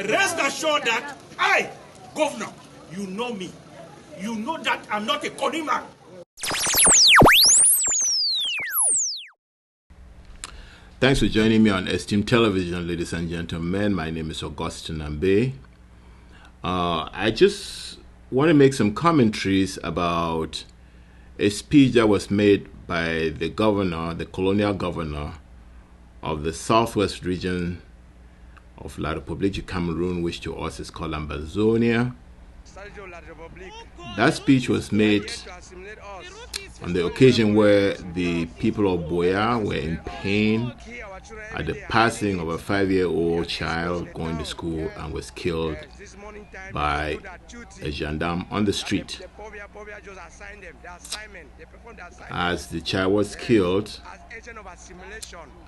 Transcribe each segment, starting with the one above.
Rest assured that I, Governor, you know me. You know that I'm not a Coni man. Thanks for joining me on Esteemed Television, ladies and gentlemen. My name is Augustine Ambe. I just want to make some commentaries about a speech that was made by the governor, the colonial governor of the southwest region of La République du Cameroon, which to us is called Ambazonia. That speech was made on the occasion where the people of Boya were in pain at the passing of a 5-year-old child going to school and was killed by a gendarme on the street. As the child was killed,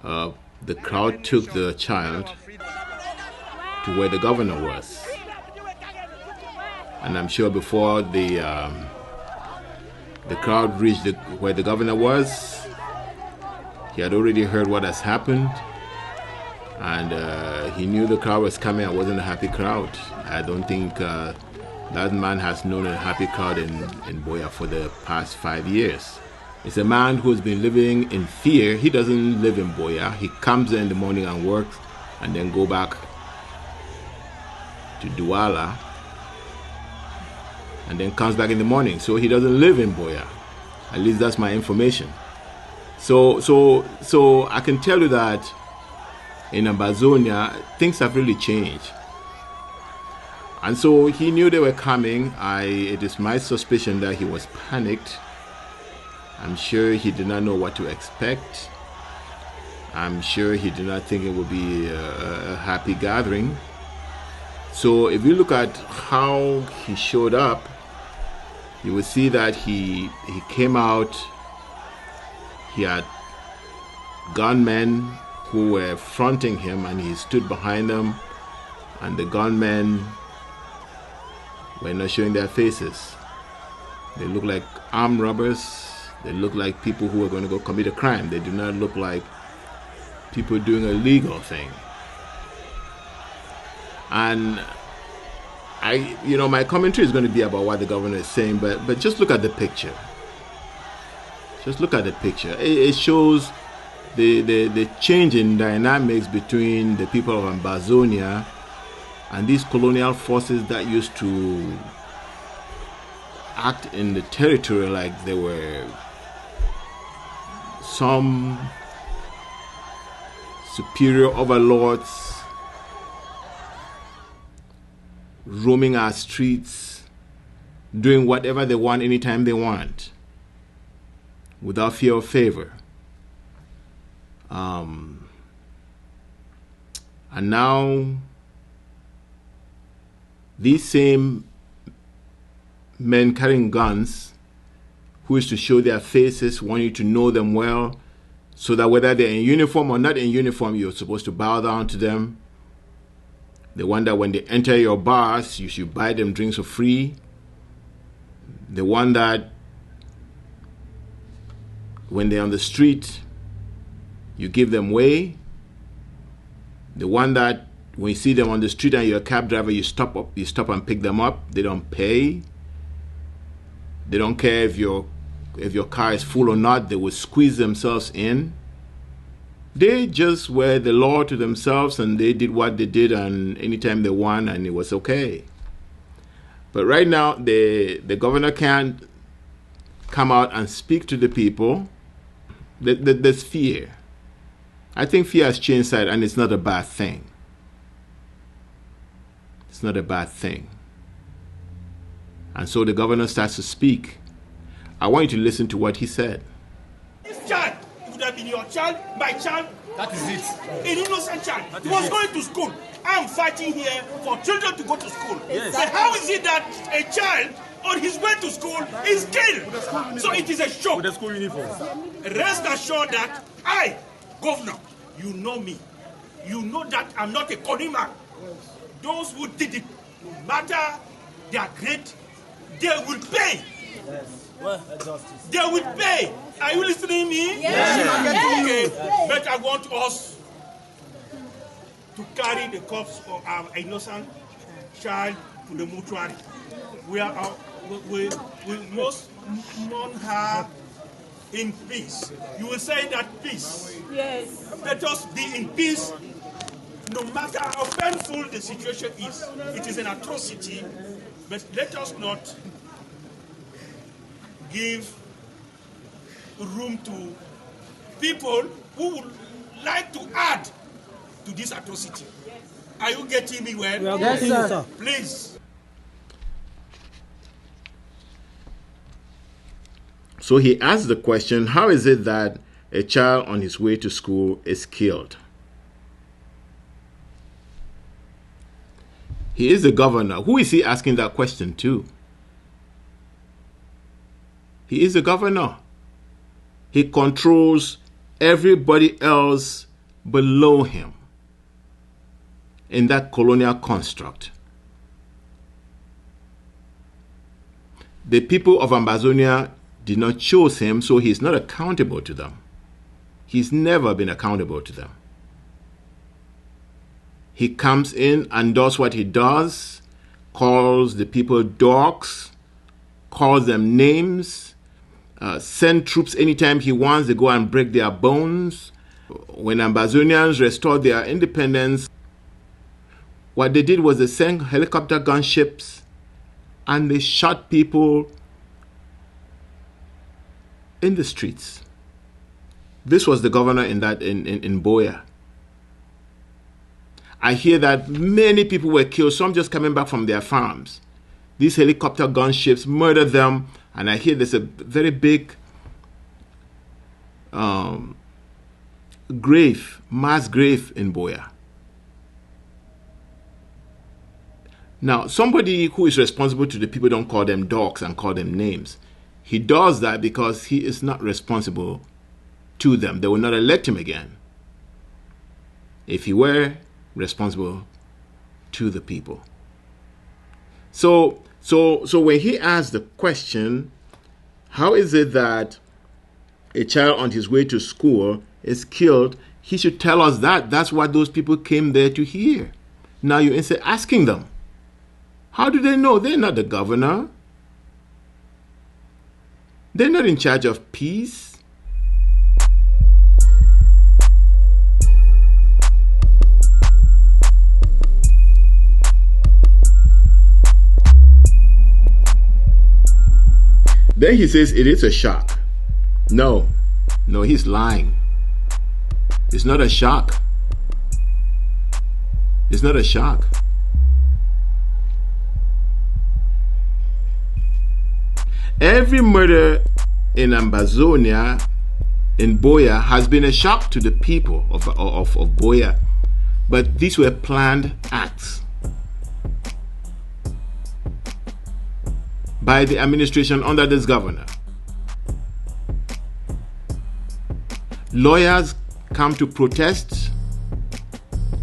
the crowd took the child to where the governor was. And I'm sure before the crowd reached where the governor was, he had already heard what has happened, and he knew the crowd was coming. It wasn't a happy crowd. I don't think that man has known a happy crowd in Boya for the past 5 years. It's a man who's been living in fear. He doesn't live in Boya. He comes in the morning and works and then go back to Douala and then comes back in the morning. So he doesn't live in Boya. At least that's my information. So I can tell you that in Ambazonia, things have really changed. And so he knew they were coming. It is my suspicion that he was panicked. I'm sure he did not know what to expect. I'm sure he did not think it would be a happy gathering. So if you look at how he showed up, you will see that he came out. He had gunmen who were fronting him, and he stood behind them, and the gunmen were not showing their faces. They look like armed robbers. They look like people who are going to go commit a crime. They do not look like people doing a legal thing. And my commentary is going to be about what the governor is saying, but just look at the picture. Just look at the picture. It shows the change in dynamics between the people of Ambazonia and these colonial forces that used to act in the territory like they were some superior overlords roaming our streets, doing whatever they want anytime they want, without fear or favor. And now these same men carrying guns, who is to show their faces, want you to know them well, so that whether they're in uniform or not in uniform, you're supposed to bow down to them. The one that when they enter your bars, you should buy them drinks for free. The one that when they're on the street, you give them way. The one that when you see them on the street and you're a cab driver, you stop and pick them up. They don't pay. They don't care if your car is full or not. They will squeeze themselves in. They just were the law to themselves, and they did what they did, and anytime they won, and it was okay. But right now, the governor can't come out and speak to the people. There's fear. I think fear has changed side, and it's not a bad thing. It's not a bad thing. And so the governor starts to speak. I want you to listen to what he said. This child, it would have been your child, my child. That is it. An innocent child. He was going to school. I'm fighting here for children to go to school. Yes. But how is it that a child on his way to school is killed? So it is a shock. With the school uniform. Rest assured that I, Governor, you know me. You know that I'm not a Coni man. Those who did it, no matter they are great, they will pay. Yes. Well, justice. They will pay. Are you listening to me? Yes. Okay. But I want us to carry the corpse of our innocent child to the mortuary. We must mourn her in peace. You will say that peace. Yes. Let us be in peace no matter how painful the situation is. It is an atrocity, but let us not give room to people who would like to add to this atrocity. Are you getting me well? Yes, sir. Please. So he asked the question, how is it that a child on his way to school is killed? He is the governor. Who is he asking that question to? He is the governor. He controls everybody else below him in that colonial construct. The people of Ambazonia did not choose him, so he's not accountable to them. He's never been accountable to them. He comes in and does what he does, calls the people dogs, calls them names, send troops anytime he wants. They go and break their bones. When Ambazonians restored their independence, what they did was they sent helicopter gunships and they shot people in the streets. This was the governor in Boya. I hear that many people were killed, some just coming back from their farms. These helicopter gunships murdered them, and I hear there's a very big mass grave in Boya. Now, somebody who is responsible to the people don't call them dogs and call them names. He does that because he is not responsible to them. They will not elect him again if he were responsible to the people. So when he asked the question, how is it that a child on his way to school is killed, he should tell us that. That's what those people came there to hear. Now you're instead asking them. How do they know? They're not the governor. They're not in charge of peace. Then he says it is a shock. No, he's lying. It's not a shock. It's not a shock. Every murder in Ambazonia, in Boya, has been a shock to the people of Boya. But these were planned acts by the administration under this governor. Lawyers come to protest.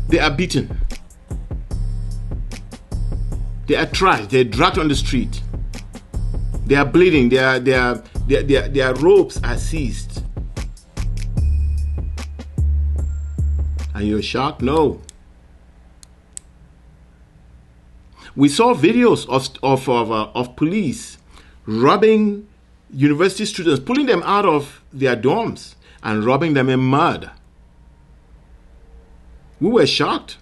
They are beaten. They are trashed. They are dragged on the street. They are bleeding. Their ropes are seized. And you're shocked? No. We saw videos of police robbing university students, pulling them out of their dorms and robbing them in mud. We were shocked.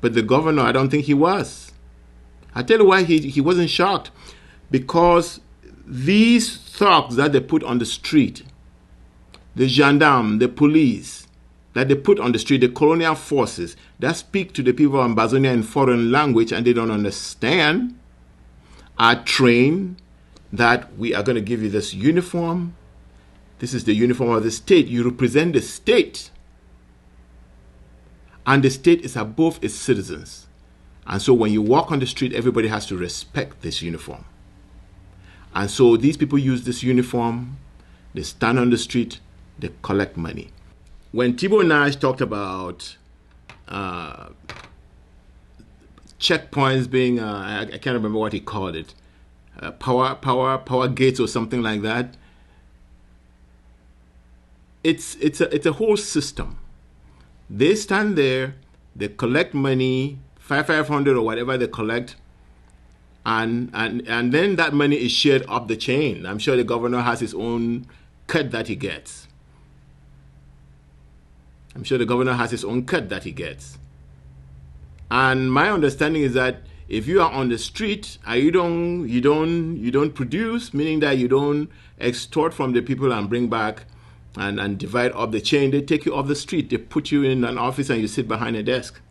But the governor, I don't think he was. I tell you why he wasn't shocked. Because these thugs that they put on the street, the gendarmes, the police that they put on the street, the colonial forces that speak to the people of Ambazonia in foreign language and they don't understand, are trained that we are going to give you this uniform. This is the uniform of the state. You represent the state. And the state is above its citizens. And so when you walk on the street, everybody has to respect this uniform. And so these people use this uniform, they stand on the street, they collect money. When Thibault Nash talked about checkpoints being, I can't remember what he called it, power gates or something like that, it's a whole system They stand there, they collect money, 500 or whatever they collect, and then that money is shared up the chain. I'm sure the governor has his own cut that he gets. And my understanding is that if you are on the street and you don't produce, meaning that you don't extort from the people and bring back and divide up the chain, they take you off the street. They put you in an office and you sit behind a desk.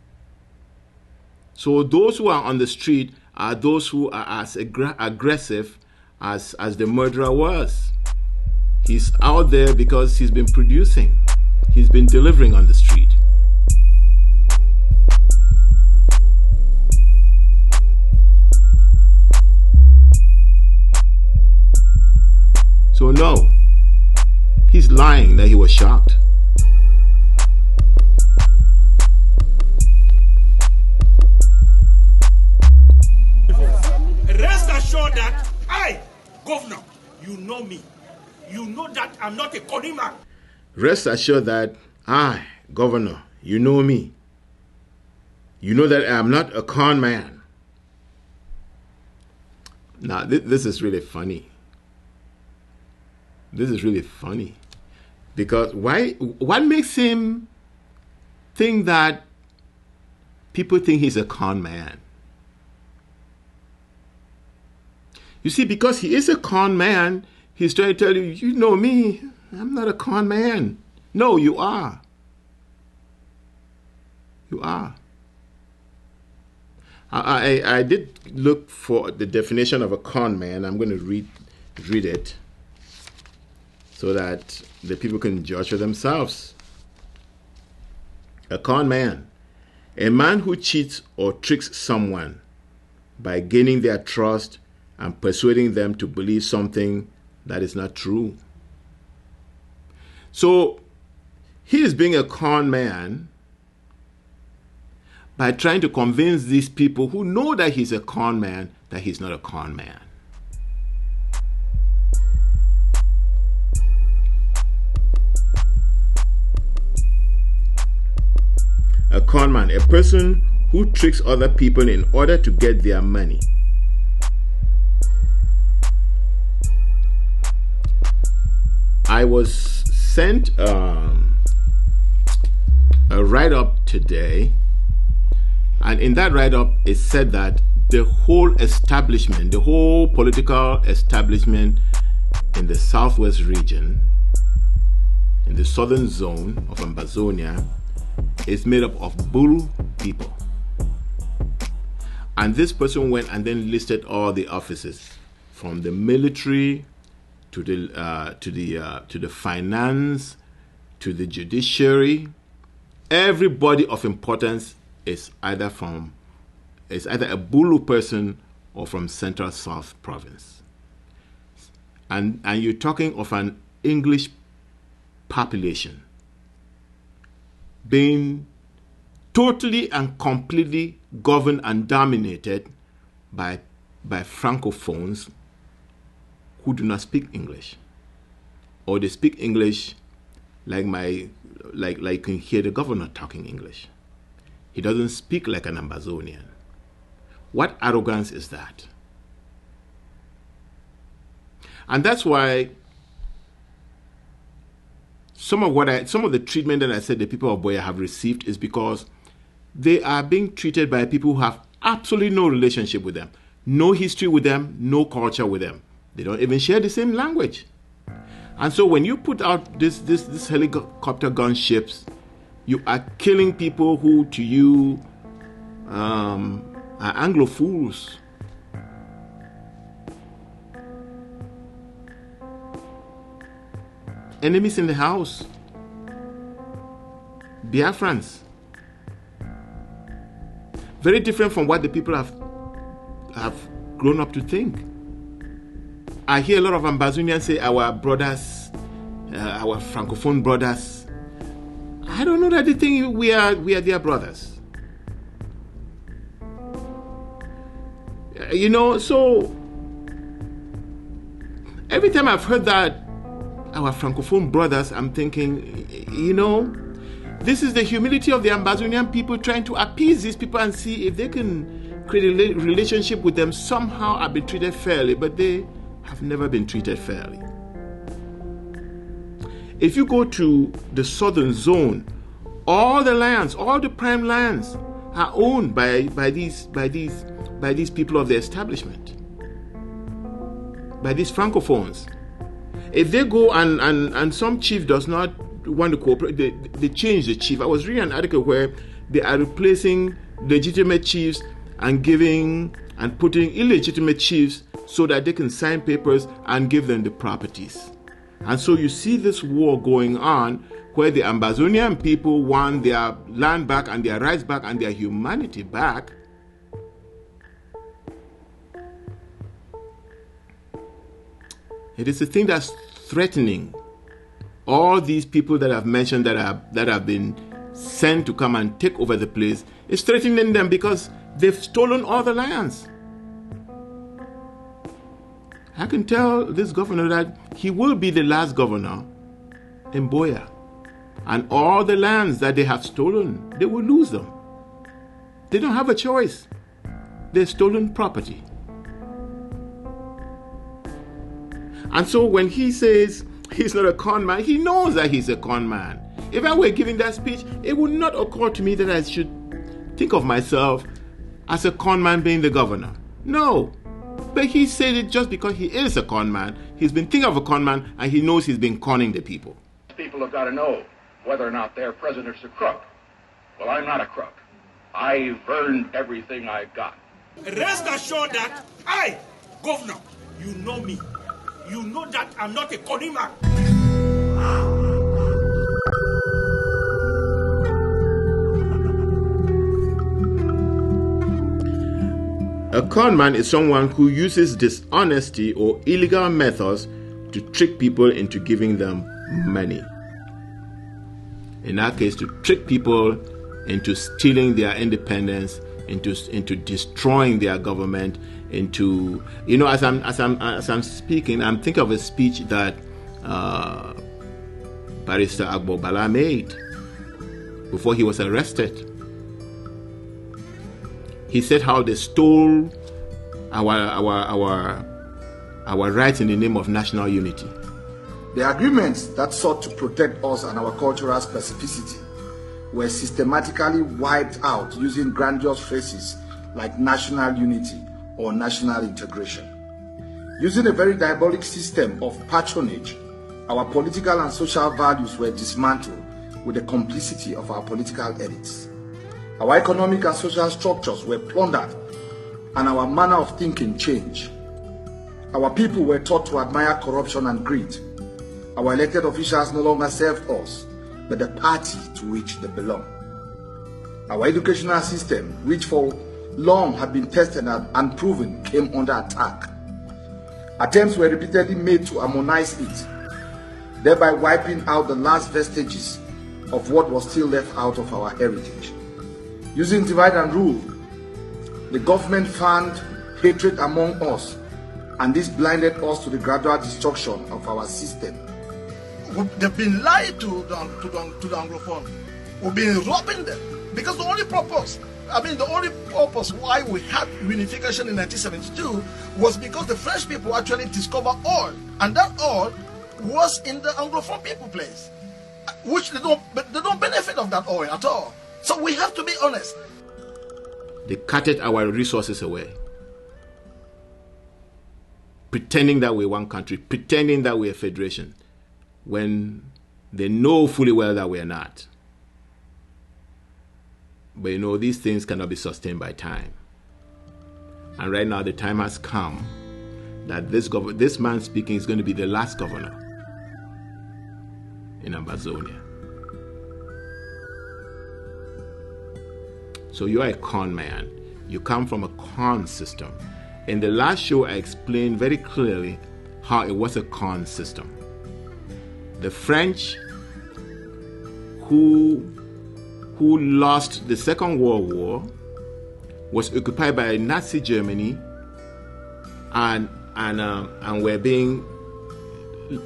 So those who are on the street are those who are as aggressive as the murderer was. He's out there because he's been producing. He's been delivering on the street. So no, he's lying that he was shocked. Rest assured that I, Governor, you know me. You know that I'm not a Coni man. Rest assured that I, Governor, you know me. You know that I'm not a con man. Now, this is really funny. This is really funny. Because what makes him think that people think he's a con man? You see, because he is a con man, he's trying to tell you, you know me, I'm not a con man. No, you are. You are. I did look for the definition of a con man. I'm going to read it so that the people can judge for themselves. A con man, a man who cheats or tricks someone by gaining their trust and persuading them to believe something that is not true. So he is being a con man by trying to convince these people who know that he's a con man that he's not a con man. A con man, a person who tricks other people in order to get their money. I was sent a write-up today, and in that write-up it said that the whole establishment, the whole political establishment in the southwest region, in the southern zone of Ambazonia, is made up of Bull people. And this person went and then listed all the offices, from the military to the finance, to the judiciary. Everybody of importance is either a Bulu person or from Central South Province. And you're talking of an English population being totally and completely governed and dominated by Francophones who do not speak English, or they speak English like you can hear the governor talking English. He doesn't speak like an Ambazonian. What arrogance is that? And that's why some of the treatment that I said the people of Boya have received is because they are being treated by people who have absolutely no relationship with them, no history with them, no culture with them. They don't even share the same language. And so when you put out this helicopter gunships, you are killing people who to you are Anglophiles. Enemies in the house. Biafrans. Very different from what the people have grown up to think. I hear a lot of Ambazonians say our brothers, our Francophone brothers. I don't know that they think we are their brothers. So every time I've heard that, our Francophone brothers, I'm thinking, This is the humility of the Ambazonian people trying to appease these people and see if they can create a relationship with them, somehow are being treated fairly, but they have never been treated fairly. If you go to the southern zone, all the lands, all the prime lands are owned by these people of the establishment, by these francophones. If they go and some chief does not want to cooperate, they change the chief. I was reading an article where they are replacing legitimate chiefs and giving and putting illegitimate chiefs so that they can sign papers and give them the properties. And so you see this war going on where the Ambazonian people want their land back and their rights back and their humanity back. It is a thing that's threatening all these people that I've mentioned that have been sent to come and take over the place. It's threatening them because they've stolen all the lands. I can tell this governor that he will be the last governor in Boya. And all the lands that they have stolen, they will lose them. They don't have a choice. They're stolen property. And so when he says he's not a con man, he knows that he's a con man. If I were giving that speech, it would not occur to me that I should think of myself as a con man being the governor. No. But he said it just because he is a con man. He's been thinking of a con man and he knows he's been conning the people. People have got to know whether or not their president's a crook. Well, I'm not a crook. I've earned everything I've got. Rest assured that I, governor, you know me. You know that I'm not a Coni man. A con man is someone who uses dishonesty or illegal methods to trick people into giving them money. In that case, to trick people into stealing their independence, into destroying their government, into, you know, as I'm speaking, I'm thinking of a speech that Barrister Agbo Bala made before he was arrested. He said how they stole our rights in the name of national unity. The agreements that sought to protect us and our cultural specificity were systematically wiped out using grandiose phrases like national unity or national integration. Using a very diabolic system of patronage, our political and social values were dismantled with the complicity of our political elites. Our economic and social structures were plundered and our manner of thinking changed. Our people were taught to admire corruption and greed. Our elected officials no longer served us, but the party to which they belong. Our educational system, which for long had been tested and proven, came under attack. Attempts were repeatedly made to harmonize it, thereby wiping out the last vestiges of what was still left out of our heritage. Using divide and rule, the government fanned hatred among us, and this blinded us to the gradual destruction of our system. They've been lying to the Anglophone. We've been robbing them because the only purpose why we had unification in 1972 was because the French people actually discovered oil, and that oil was in the Anglophone people place, which they don't benefit of that oil at all. So we have to be honest. They cutted our resources away, pretending that we're one country, pretending that we're a federation, when they know fully well that we're not. But you know, these things cannot be sustained by time. And right now the time has come that this man speaking is going to be the last governor in Ambazonia. So you are a con man. You come from a con system. In the last show, I explained very clearly how it was a con system. The French, who lost the Second World War, was occupied by Nazi Germany, and were being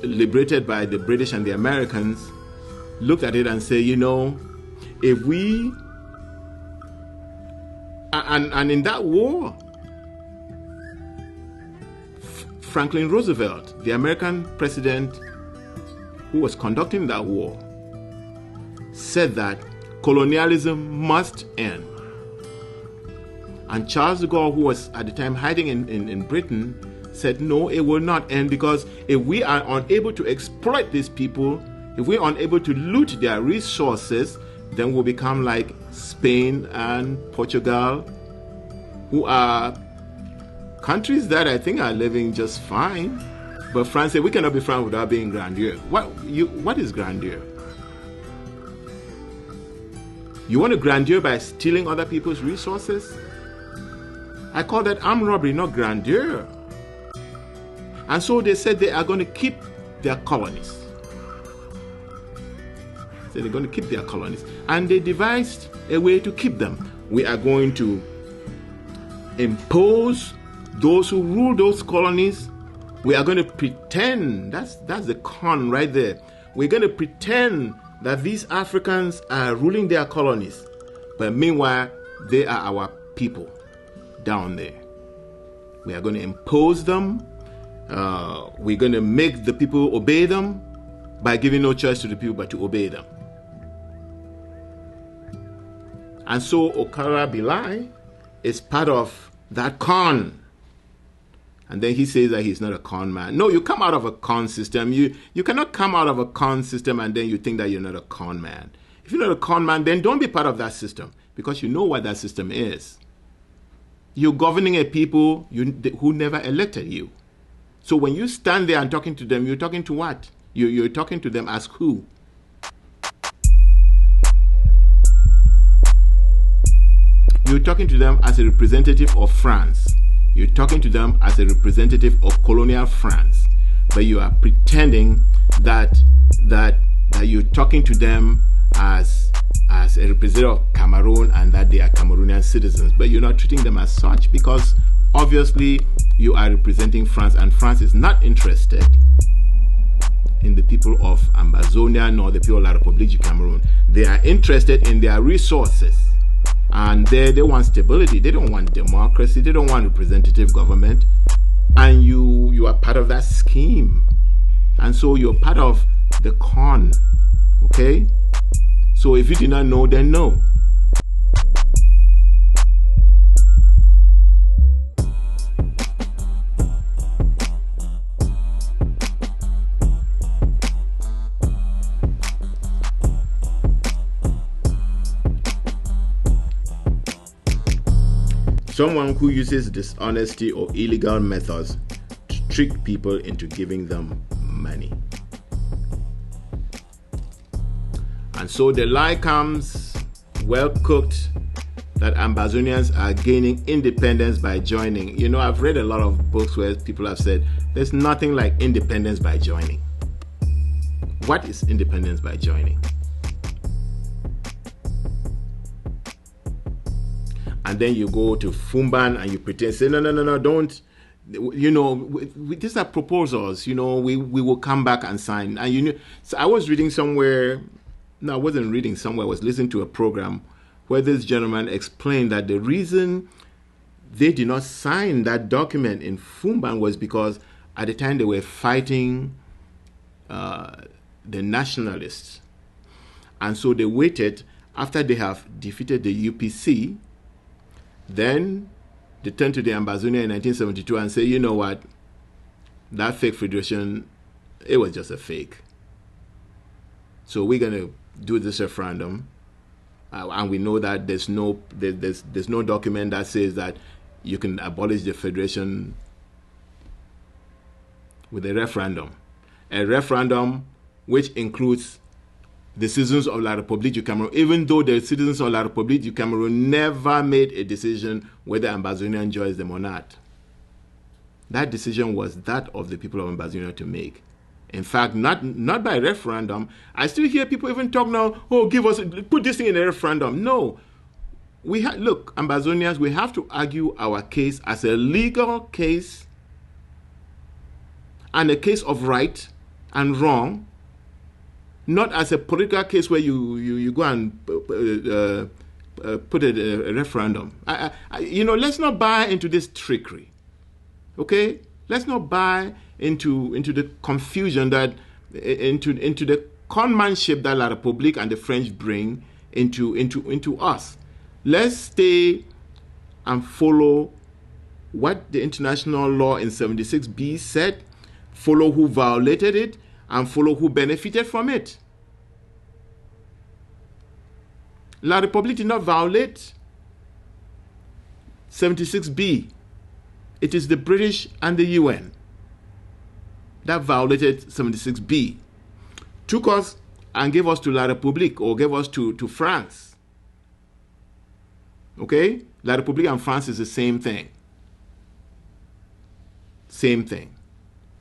liberated by the British and the Americans, looked at it and said, you know, if we, and in that war, Franklin Roosevelt, the American president who was conducting that war, said that colonialism must end. And Charles de Gaulle, who was at the time hiding in Britain, said, no, it will not end, because if we are unable to exploit these people, if we are unable to loot their resources, then we'll become like Spain and Portugal, who are countries that I think are living just fine. But France said, we cannot be France without being grandeur. What is grandeur? You want a grandeur by stealing other people's resources? I call that armed robbery, not grandeur. And so they said they are going to keep their colonies. So they're going to keep their colonies. And they devised a way to keep them. We are going to impose those who rule those colonies. We are going to pretend, that's the con right there. We're going to pretend that these Africans are ruling their colonies. But meanwhile, they are our people down there. We are going to impose them. We're going to make the people obey them by giving no choice to the people but to obey them. And so Okalia Bilia is part of that con. And then he says that he's not a con man. No, you come out of a con system. You cannot come out of a con system and then you think that you're not a con man. If you're not a con man, then don't be part of that system, because you know what that system is. You're governing a people who never elected you. So when you stand there and talking to them, you're talking to what? You're talking to them as who? You're talking to them as a representative of France. You're talking to them as a representative of colonial France. But you are pretending that you're talking to them as a representative of Cameroon and that they are Cameroonian citizens. But you're not treating them as such, because obviously you are representing France, and France is not interested in the people of Ambazonia nor the people of La République du Cameroon. They are interested in their resources. And they want stability. They don't want democracy. They don't want representative government. And you are part of that scheme. And so you're part of the con. Okay? So if you did not know, then know. Someone who uses dishonesty or illegal methods to trick people into giving them money. And so the lie comes well cooked that Ambazonians are gaining independence by joining. You know, I've read a lot of books where people have said there's nothing like independence by joining. What is independence by joining? And then you go to Fumban and you pretend, say, no, don't. You know, these are proposals. You know, we will come back and sign. And you know, so I was reading somewhere. No, I wasn't reading somewhere. I was listening to a program where this gentleman explained that the reason they did not sign that document in Fumban was because at the time they were fighting the nationalists. And so they waited after they have defeated the UPC. Then they turned to the Ambazonia in 1972 and say, you know what, that fake federation, it was just a fake. So we're going to do this referendum. And we know that there's no document that says that you can abolish the federation with a referendum. A referendum which includes the citizens of La République du Cameroon, even though the citizens of La République du Cameroon never made a decision whether Ambazonia joins them or not. That decision was that of the people of Ambazonia to make. In fact, not by referendum. I still hear people even talk now, oh, put this thing in a referendum. No. Look, Ambazonians, we have to argue our case as a legal case and a case of right and wrong. not as a political case where you go and put a referendum. Let's not buy into this trickery. Okay, let's not buy into the confusion that into the conmanship that La République and the French bring into us. Let's stay and follow what the international law in 76B said, follow who violated it, and follow who benefited from it. La République did not violate 76B. It is the British and the UN that violated 76B. Took us and gave us to La République, or gave us to France. Okay? La République and France is the same thing. Same thing.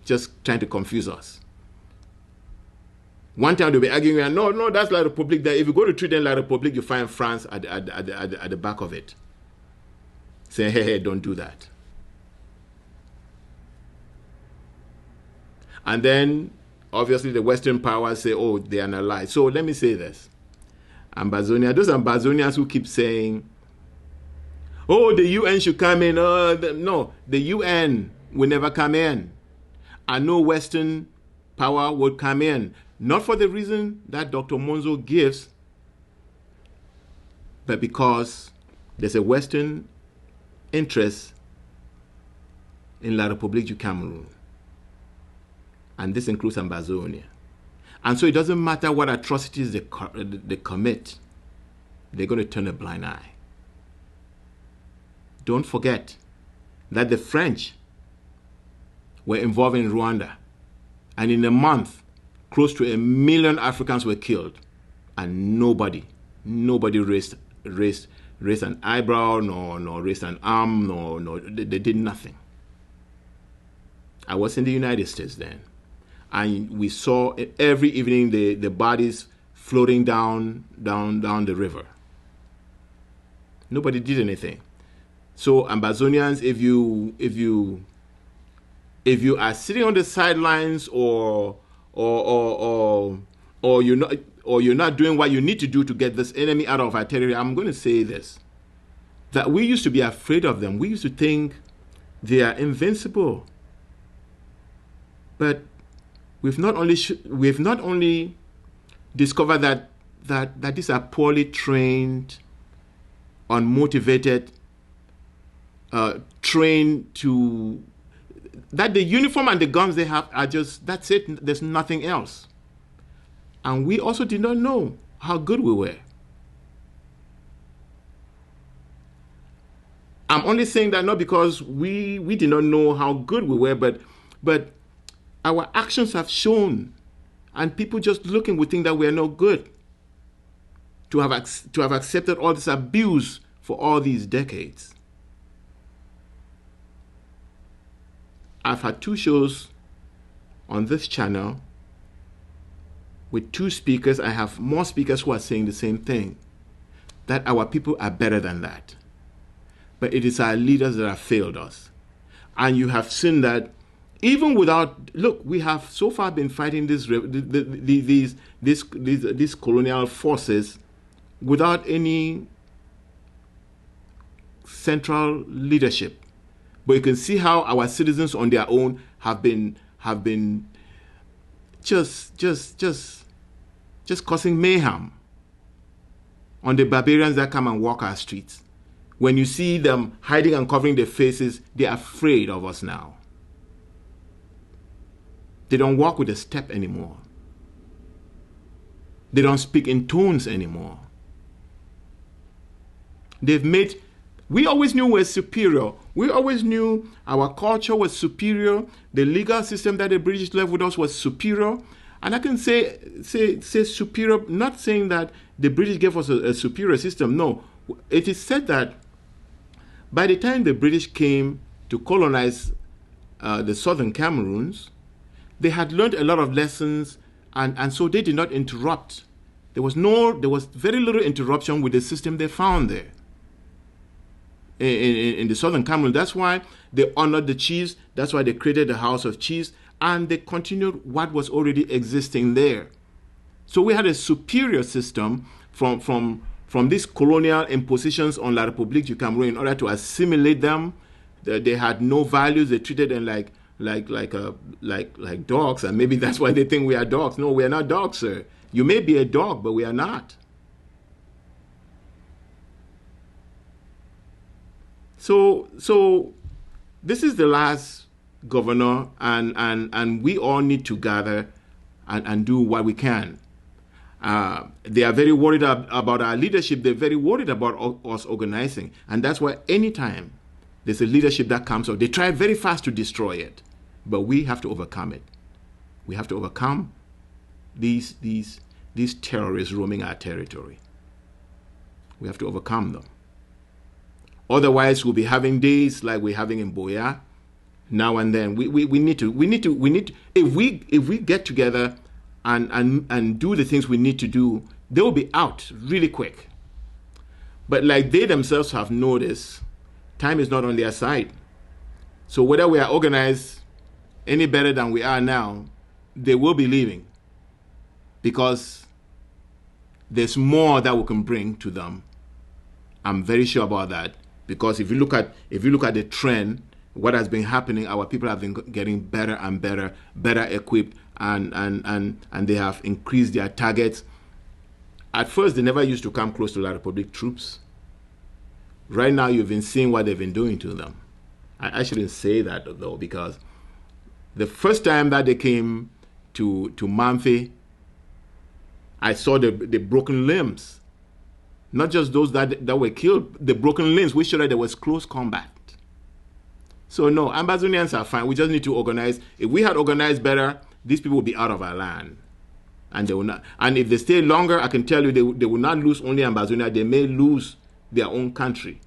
Just trying to confuse us. One time they'll be arguing, no, that's La République. That if you go to Trinidad La République, you find France at the back of it. Say, hey, don't do that. And then, obviously, the Western powers say, oh, they are allies. So let me say this. Those Ambazonians who keep saying, oh, the UN should come in. No, the UN will never come in. And no Western power would come in. Not for the reason that Dr. Monzo gives, but because there's a Western interest in La République du Cameroun. And this includes Ambazonia. And so it doesn't matter what atrocities they commit, they're going to turn a blind eye. Don't forget that the French were involved in Rwanda. And in a month, close to 1 million Africans were killed. And nobody raised an eyebrow, nor raised an arm, nor they did nothing. I was in the United States then. And we saw every evening the bodies floating down the river. Nobody did anything. So Ambazonians, if you are sitting on the sidelines or you're not doing what you need to do to get this enemy out of our territory, I'm going to say this: that we used to be afraid of them. We used to think they are invincible. But we've not only discovered that these are poorly trained, unmotivated, trained to, that the uniform and the guns they have are just, that's it, there's nothing else. And we also did not know how good we were. I'm only saying that not because we did not know how good we were, but our actions have shown, and people just looking would think that we are no good. To have accepted all this abuse for all these decades. I've had 2 shows on this channel with 2 speakers. I have more speakers who are saying the same thing, that our people are better than that. But it is our leaders that have failed us. And you have seen that even without, look, we have so far been fighting these colonial forces without any central leadership. But you can see how our citizens on their own have been just causing mayhem on the barbarians that come and walk our streets. When you see them hiding and covering their faces, they're afraid of us now. They don't walk with a step anymore. They don't speak in tones anymore. We always knew we were superior. We always knew our culture was superior. The legal system that the British left with us was superior. And I can say superior, not saying that the British gave us a superior system. No, it is said that by the time the British came to colonize the southern Cameroons, they had learned a lot of lessons, and so they did not interrupt. There was very little interruption with the system they found there. In the southern Cameroon. That's why they honored the chiefs. That's why they created the House of Chiefs, and they continued what was already existing there. So we had a superior system from these colonial impositions on La République du Cameroon in order to assimilate them. They had no values. They treated them like dogs, and maybe that's why they think we are dogs. No, we are not dogs, sir. You may be a dog, but we are not. So this is the last governor, and we all need to gather and do what we can. They are very worried about our leadership. They're very worried about us organizing. And that's why anytime there's a leadership that comes up, they try very fast to destroy it. But we have to overcome it. We have to overcome these terrorists roaming our territory. We have to overcome them. Otherwise, we'll be having days like we're having in Boya now and then. We need to if we get together and do the things we need to do, they will be out really quick. But like they themselves have noticed, time is not on their side. So whether we are organized any better than we are now, they will be leaving because there's more that we can bring to them. I'm very sure about that, because if you look at the trend, what has been happening, our people have been getting better and better equipped, and they have increased their targets. At first, they never used to come close to La République troops. Right now, you've been seeing what they've been doing to them. I shouldn't say that, though, because the first time that they came to Mamfe, I saw the broken limbs. Not just those that were killed, the broken limbs, which showed that there was close combat. So no, Ambazonians are fine. We just need to organize. If we had organized better, these people would be out of our land. And they will not. And if they stay longer, I can tell you they will not lose only Ambazonia. They may lose their own country.